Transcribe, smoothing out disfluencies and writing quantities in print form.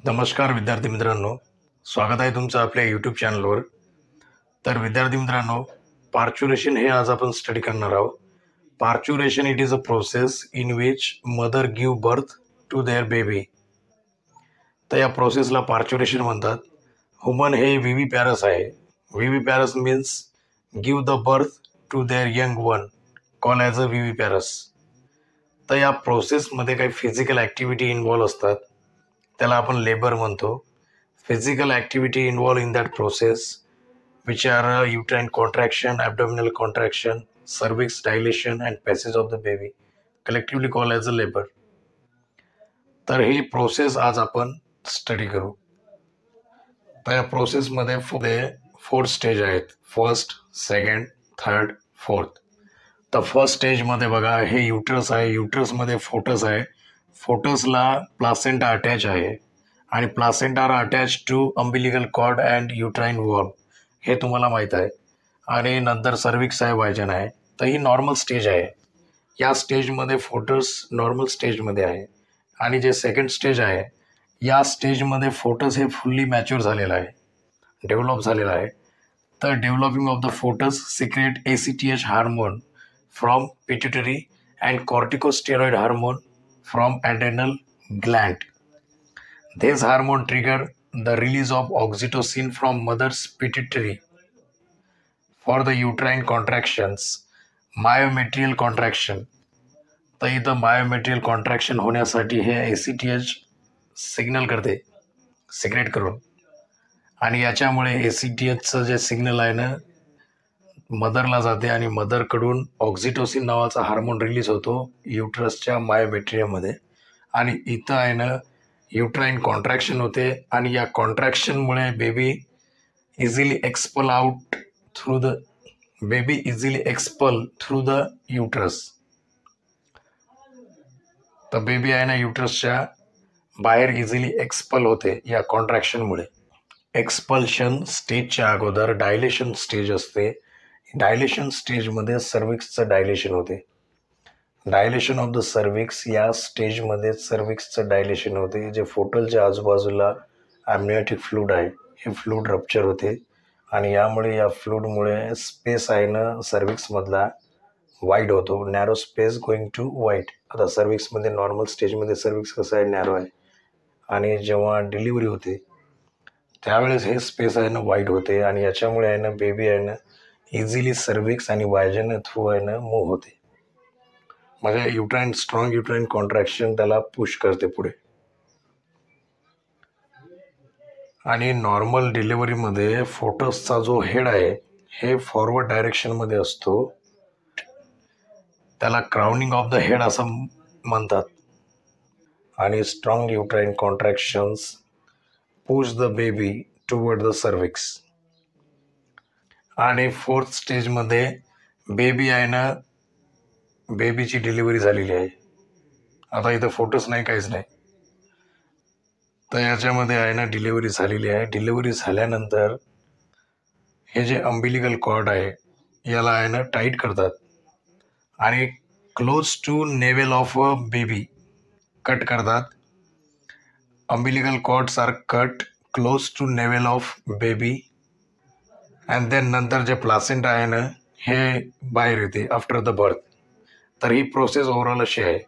नमस्कार विद्यार्थी मित्रांनो, स्वागत आहे तुमचं आपल्या यूट्यूब चॅनलवर. तर विद्यार्थी मित्रांनो, पार्च्युरेशन हे आज आपण स्टडी करणार आहोत. Parturition it is a process in which mother give birth to their baby. तर या प्रोसेसला पार्च्युरेशन म्हणतात. ह्युमन हे विवी पॅरस आहे. Viviparous means give the birth to their young one, call as a viviparous. तर या प्रोसेसमध्ये काही फिजिकल ॲक्टिव्हिटी इन्व्हॉल्व असतात, त्याला आपण लेबर म्हणतो. Physical activity involve in that process which are uterine contraction, abdominal contraction, cervix dilation and passage of the baby, collectively called as a labor. तर ही process आज आपण स्टडी करू. तर या प्रोसेसमध्ये 4 स्टेज आहेत. First, second, third, fourth. तर first स्टेजमध्ये बघा, हे युटरस आहे. युटरसमध्ये फोटस आहे. फोटसला प्लासेंटा अटॅच आहे आणि placenta are attach to umbilical cord and uterine wall, हे तुम्हाला माहीत आहे. आणि नंतर सर्विक्स आहे, वायजन आहे. तर ही नॉर्मल स्टेज आहे. या स्टेजमध्ये फोटस नॉर्मल स्टेजमध्ये आहे. आणि जे सेकंड स्टेज आहे, या स्टेजमध्ये फोटस हे फुल्ली मॅच्युअर झालेलं आहे, डेव्हलप झालेलं आहे. तर developing of the foetus secrete ACTH hormone from pituitary and corticosteroid hormone from adrenal gland. This hormone trigger the release of oxytocin from mother's pituitary for the uterine contractions, myometrial contraction. तर इथं myometrial contraction होण्यासाठी हे ACTH signal करते, secret करून. आणि याच्यामुळे ACTHचं जे signal आहे ना, मदरला जाते आणि मदरकडून ऑक्सिटोसिन नावाचा हार्मोन रिलीज होतो युटरसच्या मायोमेट्रियममध्ये. आणि इथं आहे ना, युट्राइन कॉन्ट्रॅक्शन होते आणि या कॉन्ट्रॅक्शनमुळे baby easily expel through the uterus. तर बेबी आहे ना, युटरसच्या बाहेर इझिली एक्सपल होते या कॉन्ट्रॅक्शनमुळे. एक्सपल्शन स्टेजच्या अगोदर डायलेशन स्टेज असते. डायलेशन स्टेजमध्ये सर्विक्सचं डायलेशन होते. डायलेशन ऑफ द सर्विक्स, या स्टेजमध्ये सर्विक्सचं डायलेशन होते. जे फोटलच्या आजूबाजूला ॲम्निओटिक फ्लूड आहे, हे फ्लूड रप्चर होते आणि या फ्लूडमुळे स्पेस आहे ना सर्विक्समधला वाईड होतो. Narrow space going to wide. आता सर्विक्समध्ये नॉर्मल स्टेजमध्ये सर्विक्स कसं आहे, नॅरो आहे. आणि जेव्हा डिलिव्हरी होते त्यावेळेस हे स्पेस आहे ना वाईड होते आणि याच्यामुळे आहे ना बेबी आहे ना इझिली सर्विक्स आणि वायजन थ्रू आहे ना मूव्ह होते. म्हणजे स्ट्रॉंग युट्राइन कॉन्ट्रॅक्शन त्याला पुश करते पुढे. आणि नॉर्मल डिलिव्हरीमध्ये फोटसचा जो हेड आहे हे फॉरवर्ड डायरेक्शनमध्ये असतो. त्याला क्राउनिंग ऑफ द हेड असं म्हणतात. आणि strong uterine contractions push the baby toward the cervix. आणि फोर्थ स्टेजमध्ये बेबी आहे ना, बेबीची डिलिव्हरी झालेली आहे. आता इथं फोटोच नाही, काहीच नाही. तर याच्यामध्ये आहे ना डिलिव्हरी झालेली आहे. डिलिव्हरी झाल्यानंतर हे जे अम्बिलिकल कॉर्ड आहे याला आहे ना टाईट करतात आणि close to navel of a baby cut करतात. Umbilical cords are cut close to navel of baby and then नंतर जे प्लासेंटा आहे ना हे बाहेर येते आफ्टर द बर्थ. तर ही प्रोसेस ओव्हरऑल अशी आहे.